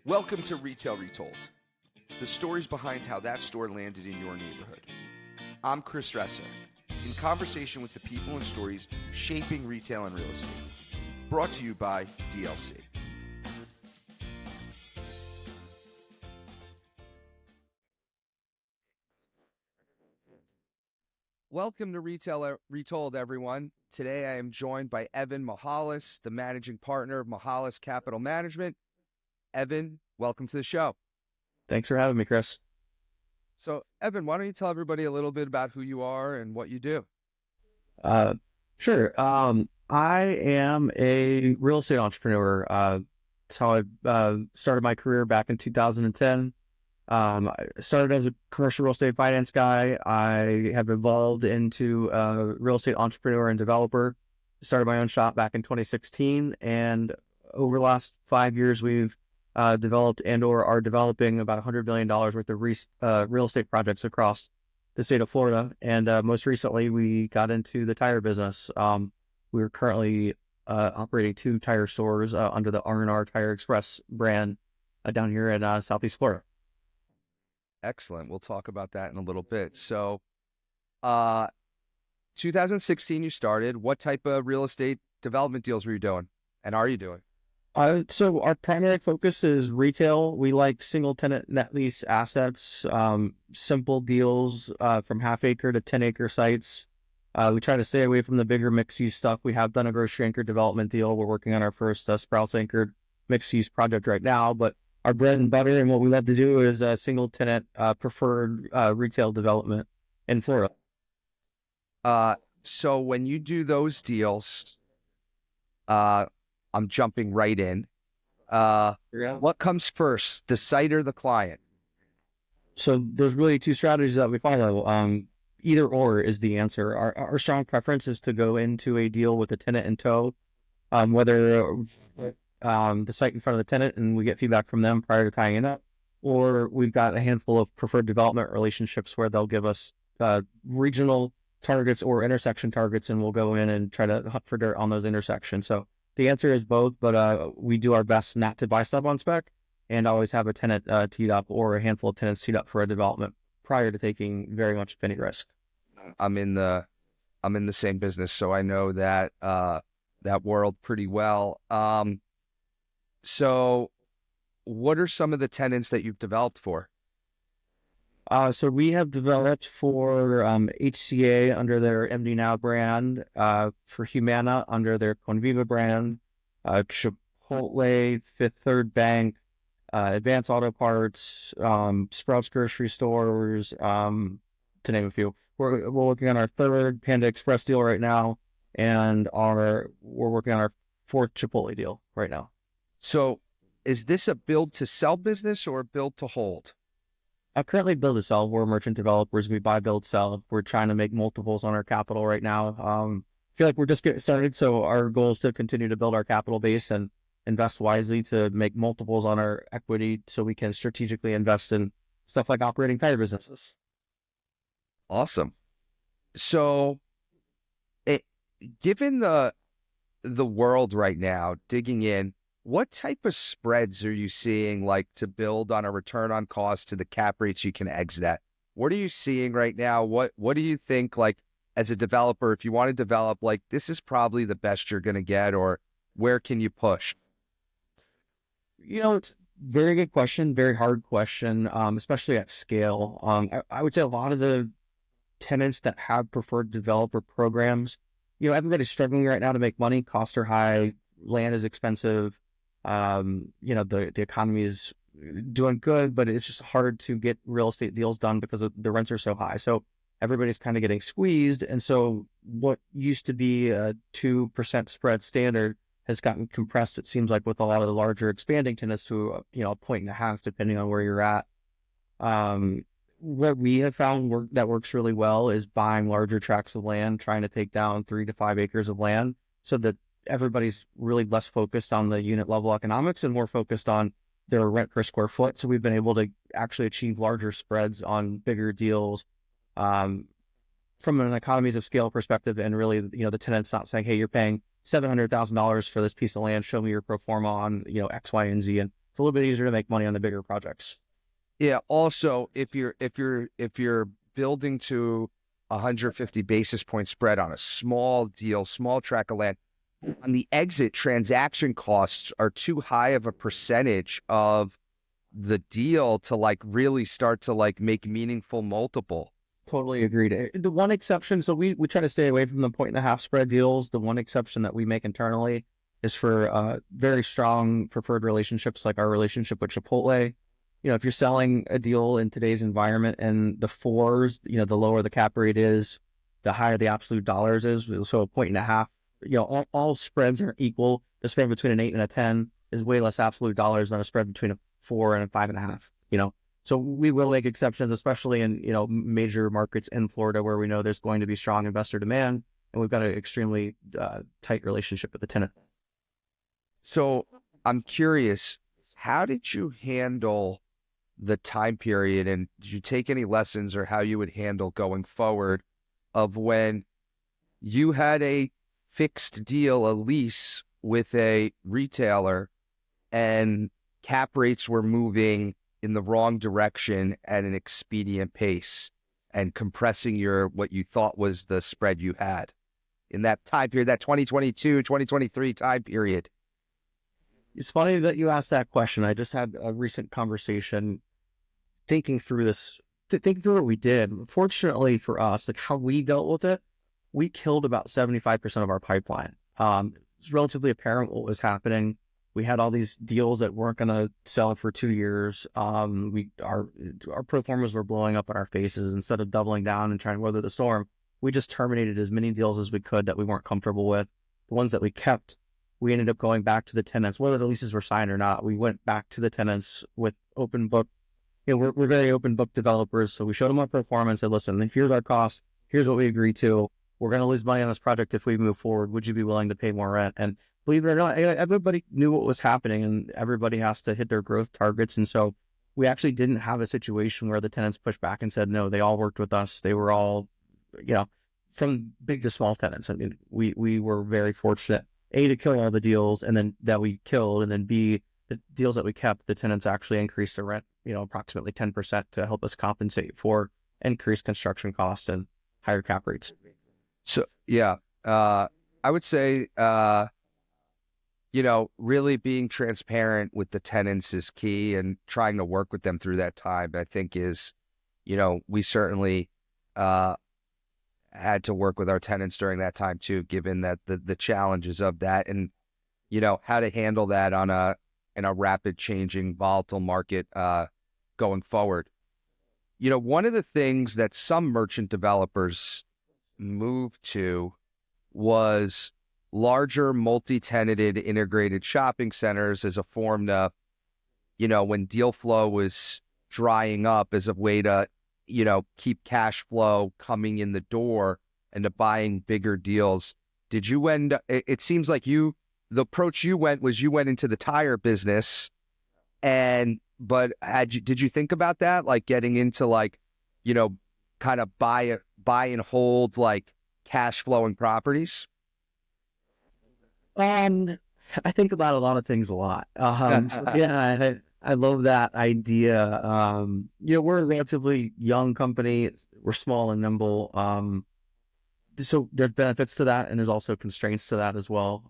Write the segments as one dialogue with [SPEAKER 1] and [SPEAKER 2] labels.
[SPEAKER 1] Welcome to Retail Retold, the stories behind how that store landed in your neighborhood. I'm Chris Ressa, in conversation with the people and stories shaping retail and real estate. Brought to you by DLC. Welcome to Retail Retold, everyone. Today I am joined by Evan Mouhalis, the managing partner of Mouhalis Capital Management. Evan, welcome to the show.
[SPEAKER 2] Thanks for having me, Chris.
[SPEAKER 1] So, Evan, why don't you tell everybody a little bit about who you are and what you do?
[SPEAKER 2] Sure. I am a real estate entrepreneur. That's how I started my career back in 2010. I started as a commercial real estate finance guy. I have evolved into a real estate entrepreneur and developer. Started my own shop back in 2016, and over the last 5 years, we've developed and or are developing about $100 million worth of real estate projects across the state of Florida. And most recently, we got into the tire business. We're currently operating 2 tire stores under the R&R Tire Express brand down here in Southeast Florida.
[SPEAKER 1] Excellent. We'll talk about that in a little bit. So, 2016 you started. What type of real estate development deals were you doing and are you doing?
[SPEAKER 2] So our primary focus is retail. We like single tenant net lease assets, simple deals from half acre to 10 acre sites. We try to stay away from the bigger mixed use stuff. We have done a grocery anchored development deal. We're working on our first Sprouts anchored mixed use project right now, but our bread and butter and what we love to do is single tenant preferred retail development in Florida.
[SPEAKER 1] So when you do those deals, I'm jumping right in. What comes first, the site or the client?
[SPEAKER 2] So there's really 2 strategies that we follow. Either or is the answer. Our strong preference is to go into a deal with a tenant in tow, whether the site in front of the tenant and we get feedback from them prior to tying it up, or we've got a handful of preferred development relationships where they'll give us regional targets or intersection targets, and we'll go in and try to hunt for dirt on those intersections. So the answer is both, but we do our best not to buy stuff on spec and always have a tenant teed up or a handful of tenants teed up for a development prior to taking very much penny risk.
[SPEAKER 1] I'm in the same business, so I know that that world pretty well. So what are some of the tenants that you've developed for?
[SPEAKER 2] So we have developed for HCA under their MD Now brand, for Humana under their Conviva brand, Chipotle, Fifth Third Bank, Advance Auto Parts, Sprouts grocery stores, to name a few. We're working on our 3rd Panda Express deal right now, and we're working on our 4th Chipotle deal right now.
[SPEAKER 1] So is this a build to sell business or a build to hold?
[SPEAKER 2] Currently build to sell. We're merchant developers. We buy, build, sell. We're trying to make multiples on our capital right now. I feel like we're just getting started. So our goal is to continue to build our capital base and invest wisely to make multiples on our equity so we can strategically invest in stuff like operating tire businesses.
[SPEAKER 1] Awesome. So given the world right now, digging in, what type of spreads are you seeing, like to build on a return on cost to the cap rates you can exit at? What are you seeing right now? What do you think, like as a developer, if you want to develop, like this is probably the best you're going to get, or where can you push?
[SPEAKER 2] It's a very good question, very hard question, especially at scale. I would say a lot of the tenants that have preferred developer programs, everybody's struggling right now to make money. Costs are high, land is expensive. The economy is doing good, but it's just hard to get real estate deals done because the rents are so high. So everybody's kind of getting squeezed. And so what used to be a 2% spread standard has gotten compressed, it seems like, with a lot of the larger expanding tenants to, a 1.5, depending on where you're at. What we have found that works really well is buying larger tracts of land, trying to take down 3 to 5 acres of land so that everybody's really less focused on the unit level economics and more focused on their rent per square foot. So we've been able to actually achieve larger spreads on bigger deals from an economies of scale perspective. And really, the tenant's not saying, hey, you're paying $700,000 for this piece of land. Show me your pro forma on, X, Y, and Z. And it's a little bit easier to make money on the bigger projects.
[SPEAKER 1] Yeah. Also, if you're building to 150 basis point spread on a small deal, small tract of land, on the exit, transaction costs are too high of a percentage of the deal to like really start to like make meaningful multiple.
[SPEAKER 2] Totally agreed. The one exception, so we try to stay away from the 1.5 spread deals. The one exception that we make internally is for very strong preferred relationships, like our relationship with Chipotle. If you're selling a deal in today's environment and the fours, the lower the cap rate is, the higher the absolute dollars is. So 1.5, all spreads are equal. The spread between an 8 and a 10 is way less absolute dollars than a spread between a 4 and a 5.5. So we will make exceptions, especially in, major markets in Florida where we know there's going to be strong investor demand, and we've got an extremely tight relationship with the tenant.
[SPEAKER 1] So I'm curious, how did you handle the time period, and did you take any lessons or how you would handle going forward of when you had a fixed deal, a lease with a retailer, and cap rates were moving in the wrong direction at an expedient pace and compressing what you thought was the spread you had in that time period, that 2022, 2023 time period?
[SPEAKER 2] It's funny that you asked that question. I just had a recent conversation thinking through this, thinking through what we did. Fortunately for us, like how we dealt with it, we killed about 75% of our pipeline. It's relatively apparent what was happening. We had all these deals that weren't going to sell for 2 years. Our pro formas were blowing up in our faces. Instead of doubling down and trying to weather the storm, we just terminated as many deals as we could that we weren't comfortable with. The ones that we kept, we ended up going back to the tenants, whether the leases were signed or not. We went back to the tenants with open book. We're very open book developers. So we showed them our pro forma and said, listen, here's our cost. Here's what we agreed to. We're going to lose money on this project if we move forward. Would you be willing to pay more rent? And believe it or not, everybody knew what was happening, and everybody has to hit their growth targets. And so we actually didn't have a situation where the tenants pushed back and said, no, they all worked with us. They were all, from big to small tenants. I mean, we were very fortunate, A, to kill all the deals and then that we killed, and then B, the deals that we kept, the tenants actually increased the rent, approximately 10% to help us compensate for increased construction costs and higher cap rates.
[SPEAKER 1] So, yeah, I would say, really being transparent with the tenants is key, and trying to work with them through that time, I think is, we certainly had to work with our tenants during that time too, given that the challenges of that, and, how to handle that in a rapid changing, volatile market going forward. One of the things that some merchant developers moved to was larger multi-tenanted integrated shopping centers as a form to, when deal flow was drying up, as a way to, keep cash flow coming in the door and to buying bigger deals. Did you it seems like the approach you went into the tire business, but did you think about that? Like getting into like, kind of buy and hold like cash flowing properties?
[SPEAKER 2] I think about a lot of things a lot. Yeah, I love that idea. We're a relatively young company. We're small and nimble. So there's benefits to that, and there's also constraints to that as well.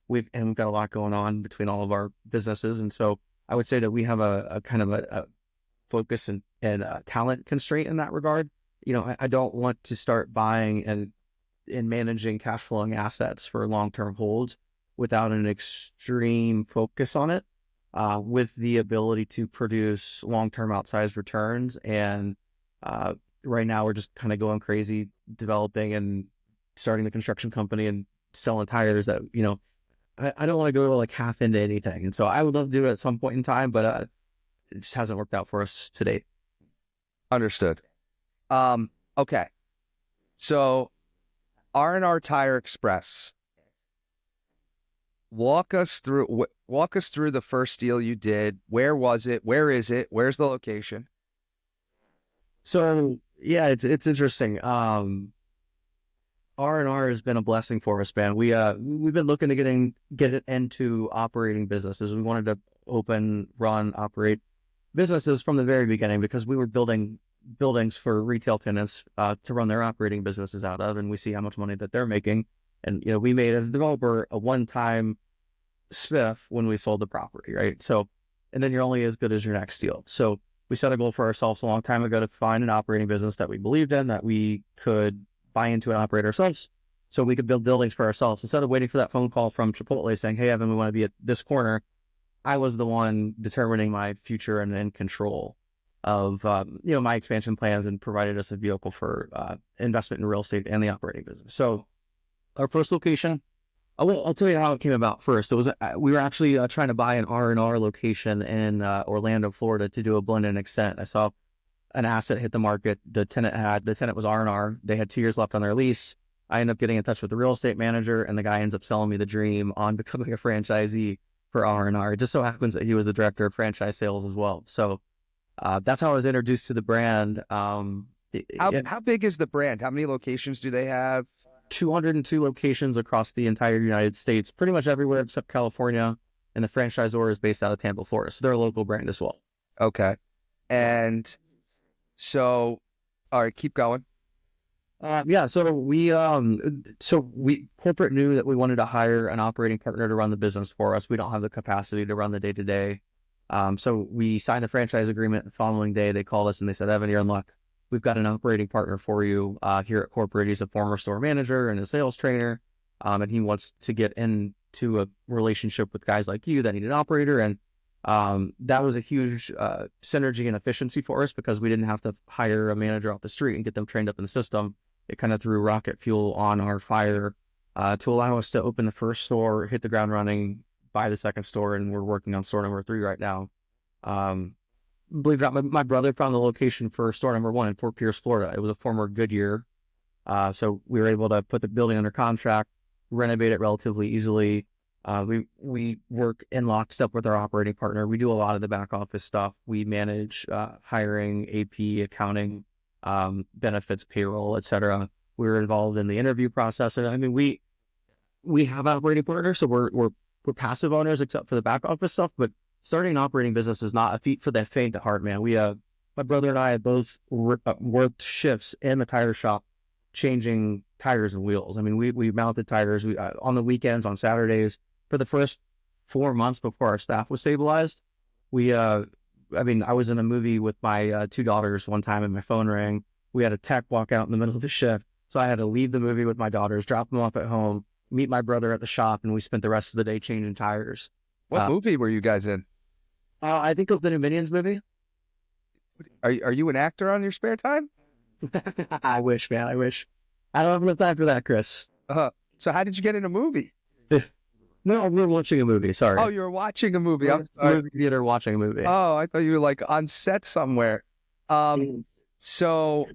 [SPEAKER 2] We've got a lot going on between all of our businesses, and so I would say that we have a kind of a focus and a talent constraint in that regard. I don't want to start buying and managing cash flowing assets for long-term holds without an extreme focus on it, with the ability to produce long-term outsized returns. And right now we're just kind of going crazy developing and starting the construction company and selling tires that, I don't want to go like half into anything. And so I would love to do it at some point in time, but it just hasn't worked out for us to date.
[SPEAKER 1] Understood. Okay. So R&R Tire Express, walk us through the first deal you did. Where was it? Where is it? Where's the location?
[SPEAKER 2] So yeah, it's interesting. R&R has been a blessing for us, man. We've been looking to get it into operating businesses. We wanted to open, run, operate businesses from the very beginning, because we were building buildings for retail tenants to run their operating businesses out of, and we see how much money that they're making. And we made, as a developer, a one-time spiff when we sold the property, right? So, and then you're only as good as your next deal. So we set a goal for ourselves a long time ago to find an operating business that we believed in, that we could buy into and operate ourselves, so we could build buildings for ourselves. Instead of waiting for that phone call from Chipotle saying, "Hey, Evan, we want to be at this corner," I was the one determining my future and in control of my expansion plans, and provided us a vehicle for investment in real estate and the operating business. So our first location, I'll tell you how it came about first. It was we were actually trying to buy an R&R location in Orlando, Florida, to do a blend and extend. I saw an asset hit the market. The tenant was R&R. They had 2 years left on their lease. I ended up getting in touch with the real estate manager, and the guy ends up selling me the dream on becoming a franchisee for R&R. It just so happens that he was the director of franchise sales as well. So that's how I was introduced to the brand.
[SPEAKER 1] How big is the brand? How many locations do they have?
[SPEAKER 2] 202 locations across the entire United States, pretty much everywhere except California. And the franchisor is based out of Tampa, Florida. So they're a local brand as well.
[SPEAKER 1] Okay. And so, all right, keep going.
[SPEAKER 2] So we corporate knew that we wanted to hire an operating partner to run the business for us. We don't have the capacity to run the day to day. So we signed the franchise agreement. The following day, they called us and they said, "Evan, you're in luck. We've got an operating partner for you here at corporate. He's a former store manager and a sales trainer, and he wants to get into a relationship with guys like you that need an operator." And that was a huge synergy and efficiency for us, because we didn't have to hire a manager off the street and get them trained up in the system. It kind of threw rocket fuel on our fire to allow us to open the first store, hit the ground running, buy the second store, and we're working on store number 3 right now. Believe it or not, my brother found the location for store number 1 in Fort Pierce, Florida. It was a former Goodyear. So we were able to put the building under contract, renovate it relatively easily. We work in lockstep with our operating partner. We do a lot of the back office stuff. We manage hiring, AP, accounting, benefits, payroll, etc. We're involved in the interview process. And I mean, we have operating partners, so we're passive owners except for the back office stuff. But starting an operating business is not a feat for the faint of heart, man. My brother and I have both worked shifts in the tire shop, changing tires and wheels. I mean, we mounted tires on the weekends, on Saturdays. For the first 4 months before our staff was stabilized, I was in a movie with my 2 daughters one time, and my phone rang. We had a tech walk out in the middle of the shift, so I had to leave the movie with my daughters, drop them off at home, meet my brother at the shop, and we spent the rest of the day changing tires.
[SPEAKER 1] What movie were you guys in?
[SPEAKER 2] I think it was the new Minions movie.
[SPEAKER 1] Are you an actor on your spare time?
[SPEAKER 2] I wish, man. I wish. I don't have enough time for that, Chris.
[SPEAKER 1] So how did you get in a movie?
[SPEAKER 2] No, we were watching a movie. Sorry.
[SPEAKER 1] Oh, you were watching a movie.
[SPEAKER 2] Movie theater watching a movie.
[SPEAKER 1] Oh, I thought you were like on set somewhere. So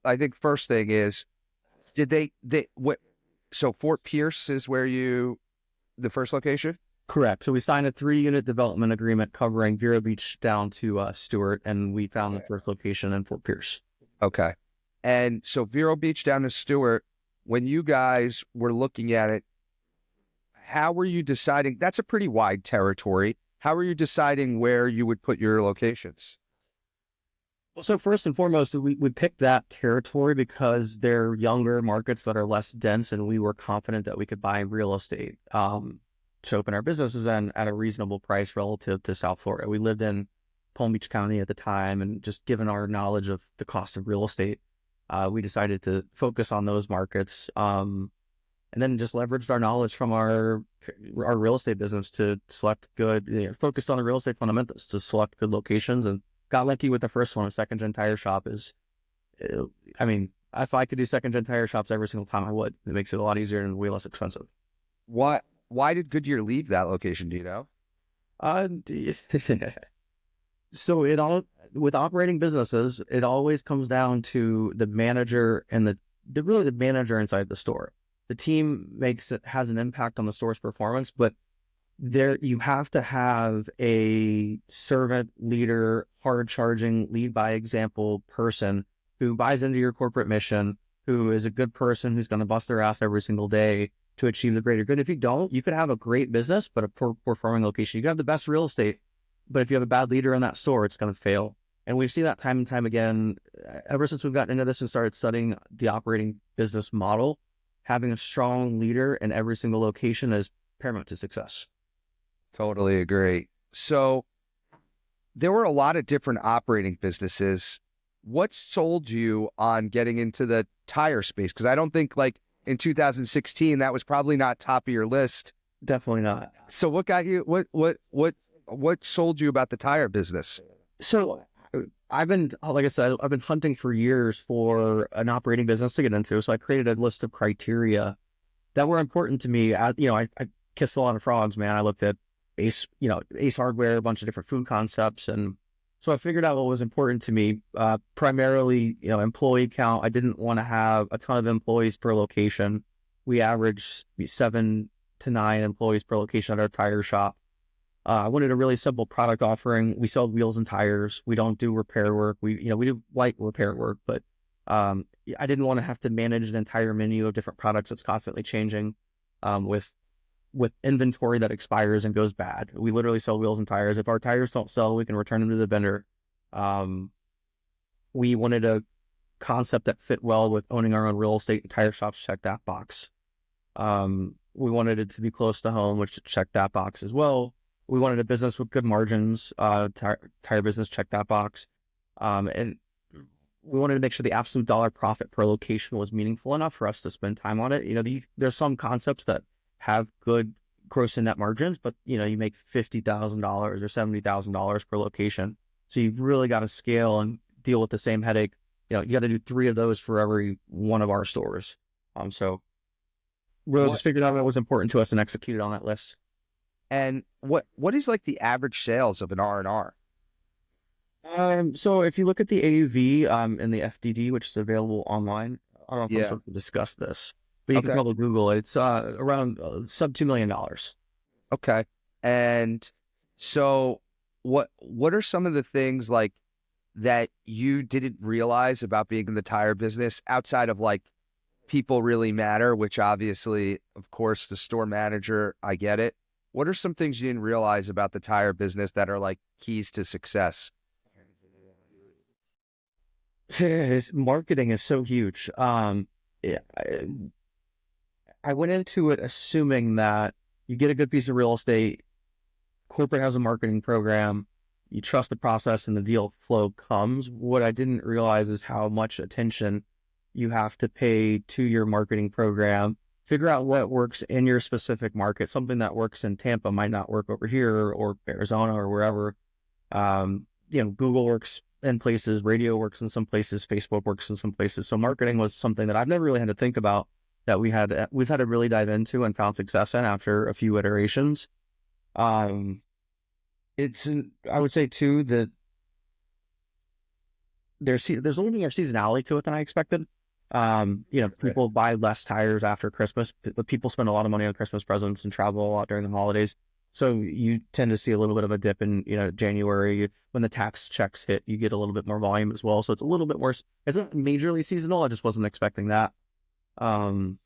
[SPEAKER 1] I think first thing is, so Fort Pierce is where the first location?
[SPEAKER 2] Correct. So we signed a 3-unit development agreement covering Vero Beach down to Stewart, and we found the first location in Fort Pierce.
[SPEAKER 1] Okay. And so Vero Beach down to Stewart, when you guys were looking at it, how were you deciding? That's a pretty wide territory. How were you deciding where you would put your locations?
[SPEAKER 2] Well, so first and foremost, we picked that territory because they're younger markets that are less dense, and we were confident that we could buy real estate to open our businesses at a reasonable price relative to South Florida. We lived in Palm Beach County at the time, and just given our knowledge of the cost of real estate, we decided to focus on those markets, and then just leveraged our knowledge from our real estate business to select good, focused on the real estate fundamentals to select good locations, and got lucky with the first one. A second-gen tire shop if I could do second-gen tire shops every single time, I would. It makes it a lot easier and way less expensive.
[SPEAKER 1] Why did Goodyear leave that location? Do you know?
[SPEAKER 2] So with operating businesses, it always comes down to the manager and the manager inside the store. The team has an impact on the store's performance, but you have to have a servant leader, hard charging, lead by example person who buys into your corporate mission, who is a good person, who's going to bust their ass every single day, to achieve the greater good. If you don't, you could have a great business, but a poor performing location. You could have the best real estate, but if you have a bad leader in that store, it's going to fail. And we've seen that time and time again. Ever since we've gotten into this and started studying the operating business model, having a strong leader in every single location is paramount to success.
[SPEAKER 1] Totally agree. So there were a lot of different operating businesses. What sold you on getting into the tire space? Because I don't think like in 2016 that was probably not top of your list.
[SPEAKER 2] Definitely not.
[SPEAKER 1] So what got you? What sold you about the tire business?
[SPEAKER 2] So I've been, like I said, I've been hunting for years for an operating business to get into. So I created a list of criteria that were important to me. I kissed a lot of frogs, man. I looked at Ace Hardware, a bunch of different food concepts. And so I figured out what was important to me, primarily, employee count. I didn't want to have a ton of employees per location. We average 7 to 9 employees per location at our tire shop. I wanted a really simple product offering. We sell wheels and tires. We don't do repair work. We do light repair work, but I didn't want to have to manage an entire menu of different products that's constantly changing, with inventory that expires and goes bad. We literally sell wheels and tires. If our tires don't sell, we can return them to the vendor. We wanted a concept that fit well with owning our own real estate, and tire shops check that box. We wanted it to be close to home, which checked that box as well. We wanted a business with good margins, tire business, check that box. And we wanted to make sure the absolute dollar profit per location was meaningful enough for us to spend time on it. There's some concepts that have good gross and net margins, but you make $50,000 or $70,000 per location. So you've really got to scale and deal with the same headache. You got to do 3 of those for every one of our stores. So really just figured out what was important to us and executed on that list.
[SPEAKER 1] And what is like the average sales of an R&R?
[SPEAKER 2] So if you look at the AUV in the FDD, which is available online, I don't know if I'm supposed to discuss this, but you can probably Google it. It's around sub $2 million.
[SPEAKER 1] Okay. And so what are some of the things like that you didn't realize about being in the tire business outside of like people really matter, which obviously, of course, the store manager, I get it. What are some things you didn't realize about the tire business that are like keys to success?
[SPEAKER 2] His marketing is so huge. Yeah, I went into it assuming that you get a good piece of real estate, corporate has a marketing program, you trust the process and the deal flow comes. What I didn't realize is how much attention you have to pay to your marketing program. Figure out what works in your specific market. Something that works in Tampa might not work over here or Arizona or wherever. Google works in places, radio works in some places, Facebook works in some places. So marketing was something that I've never really had to think about, that we've had to really dive into and found success in after a few iterations. I would say too that there's a little bit more seasonality to it than I expected. People buy less tires after Christmas. People spend a lot of money on Christmas presents and travel a lot during the holidays. So you tend to see a little bit of a dip in, January. When the tax checks hit, you get a little bit more volume as well. So it's a little bit more, it's not majorly seasonal. I just wasn't expecting that. So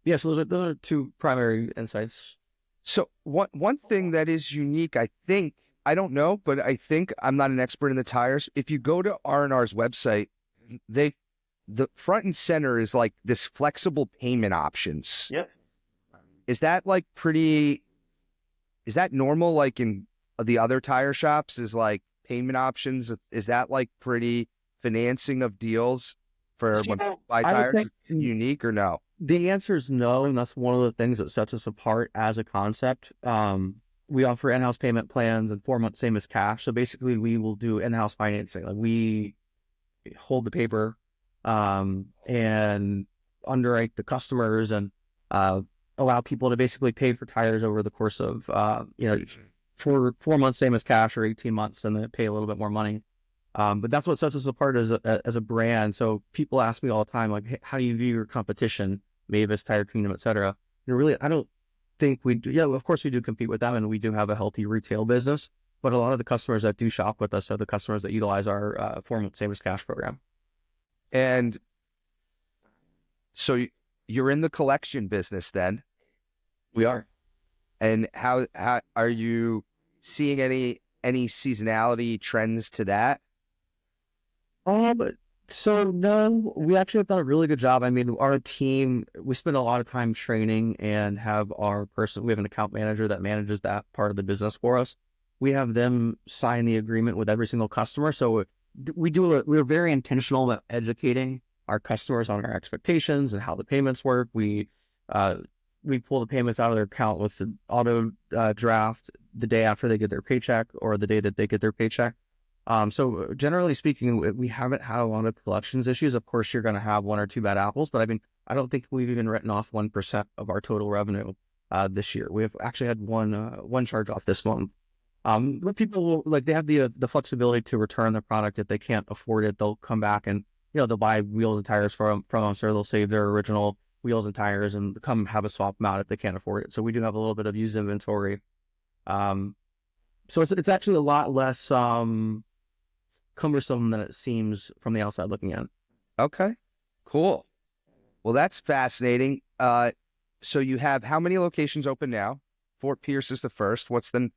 [SPEAKER 2] those are 2 primary insights.
[SPEAKER 1] So one thing that is unique, I think, I don't know, but I think, I'm not an expert in the tires. If you go to R&R's website, the front and center is like this flexible payment options.
[SPEAKER 2] Yep.
[SPEAKER 1] Is that normal? Like in the other tire shops, is like payment options? Is that like pretty financing of deals for when people buy tires unique or no?
[SPEAKER 2] The answer is no. And that's one of the things that sets us apart as a concept. We offer in-house payment plans and 4 months same as cash. So basically we will do in-house financing. Like we hold the paper, and underwrite the customers and allow people to basically pay for tires over the course of 4 months same as cash, or 18 months, and then pay a little bit more money. But that's what sets us apart as a brand. So people ask me all the time, like, hey, how do you view your competition, Mavis, Tire Kingdom, etc.? And really, I don't think we do. Yeah, of course we do compete with them, and we do have a healthy retail business. But a lot of the customers that do shop with us are the customers that utilize our 4 months same as cash program.
[SPEAKER 1] And so you're in the collection business then,
[SPEAKER 2] We are.
[SPEAKER 1] and how are you seeing any seasonality trends to that?
[SPEAKER 2] But so no, we actually have done a really good job. I mean, our team, we spend a lot of time training and have our person, we have an account manager that manages that part of the business for us. We have them sign the agreement with every single customer. So we're very intentional about educating our customers on our expectations and how the payments work. Uh, we pull the payments out of their account with the auto draft the day after they get their paycheck or the day that they get their paycheck. So generally speaking, we haven't had a lot of collections issues. Of course, you're going to have one or two bad apples, but I mean, I don't think we've even written off 1% of our total revenue this year. We've actually had one charge off this month. But people will, like, they have the flexibility to return the product if they can't afford it. They'll come back and they'll buy wheels and tires from us, or they'll save their original wheels and tires and come have a swap them out if they can't afford it. So we do have a little bit of used inventory. Um, so it's actually a lot less cumbersome than it seems from the outside looking in.
[SPEAKER 1] Okay, cool. Well, that's fascinating. So you have how many locations open now? Fort Pierce is the first.
[SPEAKER 2] Fort
[SPEAKER 1] What's the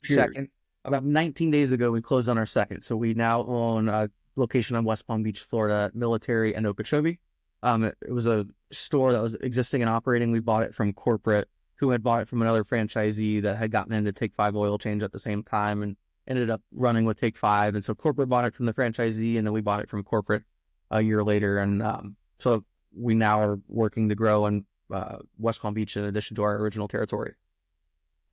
[SPEAKER 2] Pierce.
[SPEAKER 1] second?
[SPEAKER 2] About 19 days ago, we closed on our second. So we now own a location on West Palm Beach, Florida, Military and Okeechobee. It was a store that was existing and operating. We bought it from corporate, who had bought it from another franchisee that had gotten into Take 5 oil change at the same time and ended up running with Take 5. And so corporate bought it from the franchisee, and then we bought it from corporate a year later. And so we now are working to grow in West Palm Beach in addition to our original territory.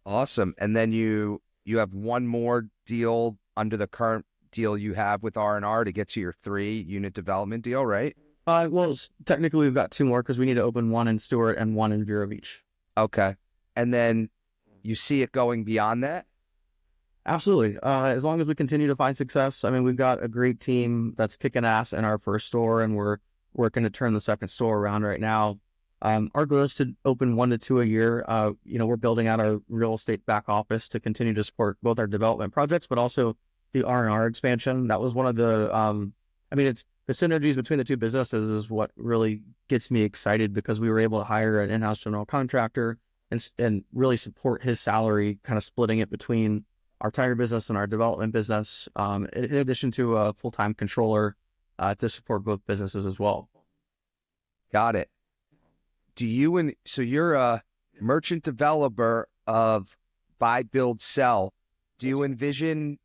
[SPEAKER 1] Awesome. And then you have one more deal under the current deal you have with R&R to get to your 3-unit development deal, right?
[SPEAKER 2] Well, technically we've got two more because we need to open one in Stewart and one in Vero Beach.
[SPEAKER 1] Okay. And then you see it going beyond that?
[SPEAKER 2] Absolutely. As long as we continue to find success. I mean, we've got a great team that's kicking ass in our first store, and we're working to turn the second store around right now. Our goal is to open 1 to 2 a year. We're building out our real estate back office to continue to support both our development projects, but also the R&R expansion. That was one of the, it's the synergies between the two businesses is what really gets me excited, because we were able to hire an in-house general contractor and really support his salary, kind of splitting it between our tire business and our development business, in addition to a full-time controller to support both businesses as well.
[SPEAKER 1] Got it. So you're a merchant developer of buy, build, sell. Do you envision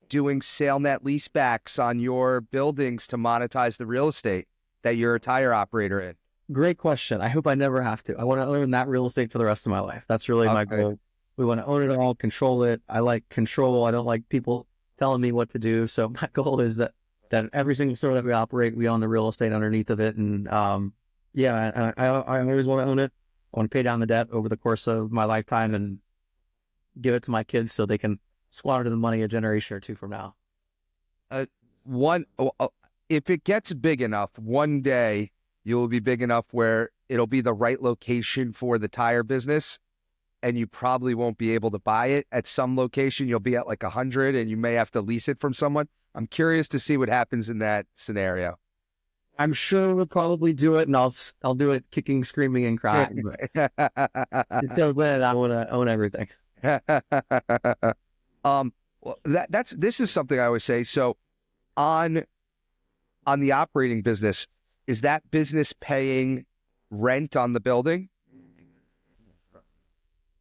[SPEAKER 1] doing sale net leasebacks on your buildings to monetize the real estate that you're a tire operator in?
[SPEAKER 2] Great question. I hope I never have to. I want to own that real estate for the rest of my life. That's really my goal. We want to own it all, control it. I like control. I don't like people telling me what to do. So my goal is that every single store that we operate, we own the real estate underneath of it. And I always want to own it. I want to pay down the debt over the course of my lifetime and give it to my kids so they can squander the money a generation or two from now.
[SPEAKER 1] If it gets big enough, one day you will be big enough where it'll be the right location for the tire business, and you probably won't be able to buy it at some location. You'll be at like 100 and you may have to lease it from someone. I'm curious to see what happens in that scenario.
[SPEAKER 2] I'm sure we'll probably do it, and I'll do it kicking, screaming, and crying. But until then, I want to own everything.
[SPEAKER 1] This is something I always say. So on the operating business, is that business paying rent on the building?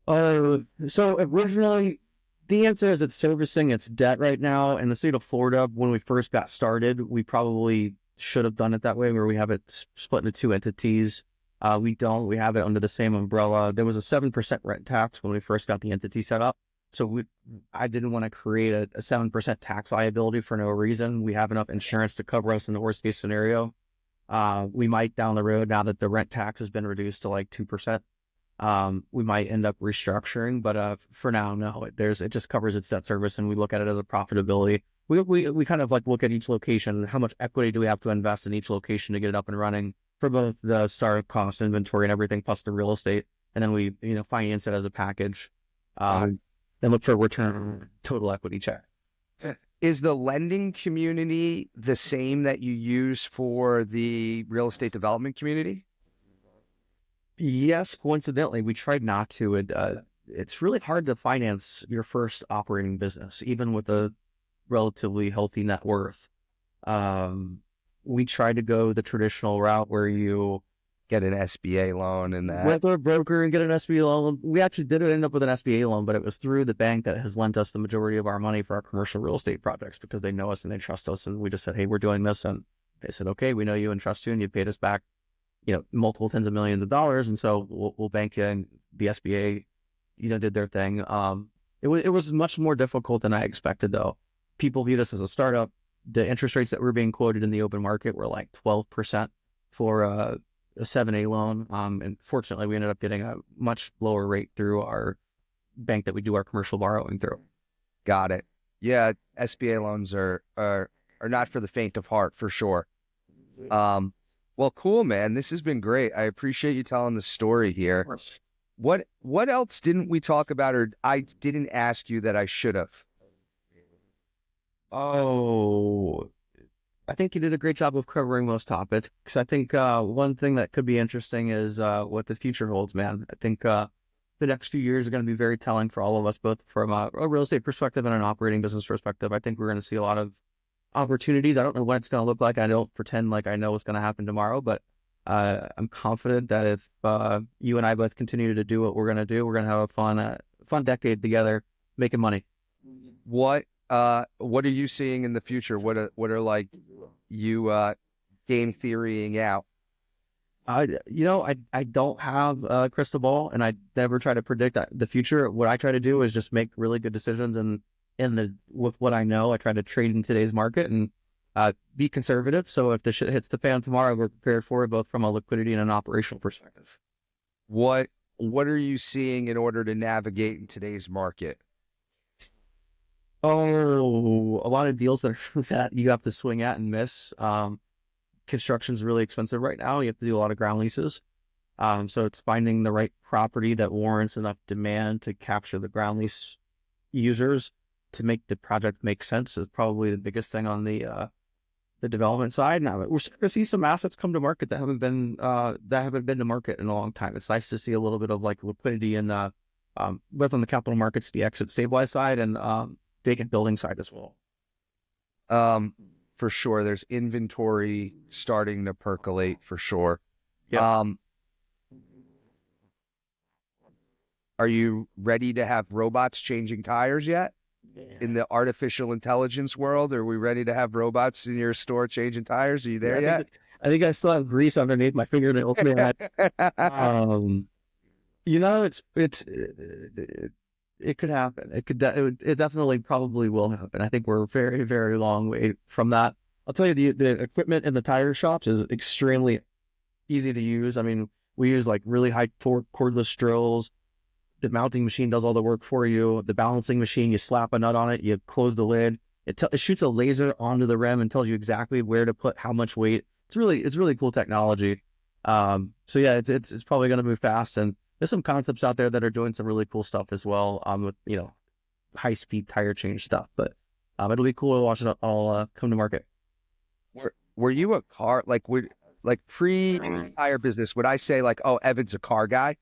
[SPEAKER 2] So originally, the answer is it's servicing its debt right now. In the state of Florida, when we first got started, we probably should have done it that way, where we have it split into two entities. We don't. We have it under the same umbrella. There was a 7% rent tax when we first got the entity set up. So I didn't want to create a 7% tax liability for no reason. We have enough insurance to cover us in the worst case scenario. We might down the road, now that the rent tax has been reduced to like 2%, we might end up restructuring, but for now, no. It just covers its debt service, and we look at it as a profitability. We kind of like look at each location, how much equity do we have to invest in each location to get it up and running for both the startup cost, inventory, and everything, plus the real estate, and then we finance it as a package. Then look for a return total equity check.
[SPEAKER 1] Is the lending community the same that you use for the real estate development community?
[SPEAKER 2] Yes, coincidentally, we tried not to. It's really hard to finance your first operating business, even with a relatively healthy net worth. Um, we tried to go the traditional route where you
[SPEAKER 1] Get an SBA loan and that.
[SPEAKER 2] went to a broker and get an SBA loan. We actually did end up with an SBA loan, but it was through the bank that has lent us the majority of our money for our commercial real estate projects because they know us and they trust us. And we just said, hey, we're doing this. And they said, okay, we know you and trust you, and you paid us back, multiple tens of millions of dollars. And so we'll bank you. And the SBA, did their thing. It was much more difficult than I expected, though. People viewed us as a startup. The interest rates that were being quoted in the open market were like 12% for a 7A loan. And fortunately, we ended up getting a much lower rate through our bank that we do our commercial borrowing through.
[SPEAKER 1] Got it. Yeah, SBA loans are not for the faint of heart, for sure. Well, cool, man. This has been great. I appreciate you telling the story here. What else didn't we talk about, or I didn't ask you that I should have?
[SPEAKER 2] Oh, I think you did a great job of covering most topics. I think one thing that could be interesting is what the future holds, man. I think the next few years are going to be very telling for all of us, both from a real estate perspective and an operating business perspective. I think we're going to see a lot of opportunities. I don't know what it's going to look like. I don't pretend like I know what's going to happen tomorrow, but I'm confident that if you and I both continue to do what we're going to do, we're going to have a fun decade together making money.
[SPEAKER 1] What are you seeing in the future? What are like you game theorying out?
[SPEAKER 2] I don't have a crystal ball, and I never try to predict the future. What I try to do is just make really good decisions, and with what I know, I try to trade in today's market and be conservative. So if the shit hits the fan tomorrow, we're prepared for it, both from a liquidity and an operational perspective.
[SPEAKER 1] What are you seeing in order to navigate in today's market?
[SPEAKER 2] Oh, a lot of deals that you have to swing at and miss. Construction's really expensive right now. You have to do a lot of ground leases. So it's finding the right property that warrants enough demand to capture the ground lease users to make the project make sense is probably the biggest thing on the development side. Now we're starting to see some assets come to market that haven't been to market in a long time. It's nice to see a little bit of like liquidity in the both on the capital markets, the exit stabilized side, and vacant building side as well.
[SPEAKER 1] For sure, there's inventory starting to percolate for sure.
[SPEAKER 2] Yeah.
[SPEAKER 1] Are you ready to have robots changing tires yet? In the artificial intelligence world, are we ready to have robots in your store changing tires? Are you there yet?
[SPEAKER 2] I think I still have grease underneath my fingernails, man. It could happen. It definitely probably will happen. I think we're very, very long way from that. I'll tell you, the equipment in the tire shops is extremely easy to use. I mean, we use like really high torque cordless drills. The mounting machine does all the work for you. The balancing machine, you slap a nut on it, you close the lid. It shoots a laser onto the rim and tells you exactly where to put how much weight. It's really cool technology. So yeah, it's probably going to move fast, and there's some concepts out there that are doing some really cool stuff as well. With high speed tire change stuff, but it'll be cool to watch it all come to market.
[SPEAKER 1] Were you a car like pre tire business? Would I say like, oh, Evan's a car guy?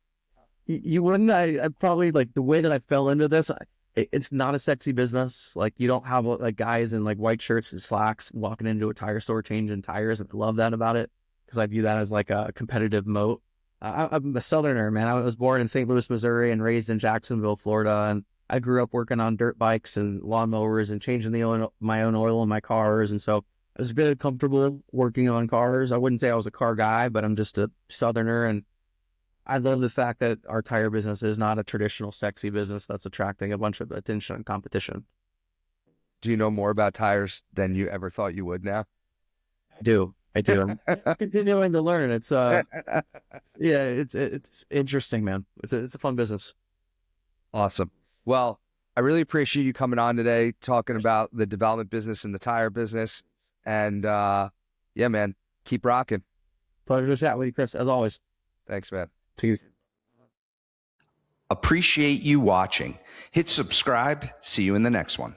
[SPEAKER 2] You wouldn't. I probably, like, the way that I fell into this, it's not a sexy business. Like, you don't have like guys in like white shirts and slacks walking into a tire store changing tires. And I love that about it because I view that as like a competitive moat. I'm a Southerner, man. I was born in St. Louis, Missouri, and raised in Jacksonville, Florida. And I grew up working on dirt bikes and lawnmowers and changing my own oil in my cars. And so I was very comfortable working on cars. I wouldn't say I was a car guy, but I'm just a Southerner, and I love the fact that our tire business is not a traditional sexy business that's attracting a bunch of attention and competition.
[SPEAKER 1] Do you know more about tires than you ever thought you would now?
[SPEAKER 2] I do. I'm continuing to learn. It's it's interesting, man. It's a fun business.
[SPEAKER 1] Awesome. Well, I really appreciate you coming on today, talking about the development business and the tire business. And yeah, man, keep rocking.
[SPEAKER 2] Pleasure to chat with you, Chris, as always.
[SPEAKER 1] Thanks, man.
[SPEAKER 2] Peace.
[SPEAKER 3] Appreciate you watching. Hit subscribe. See you in the next one.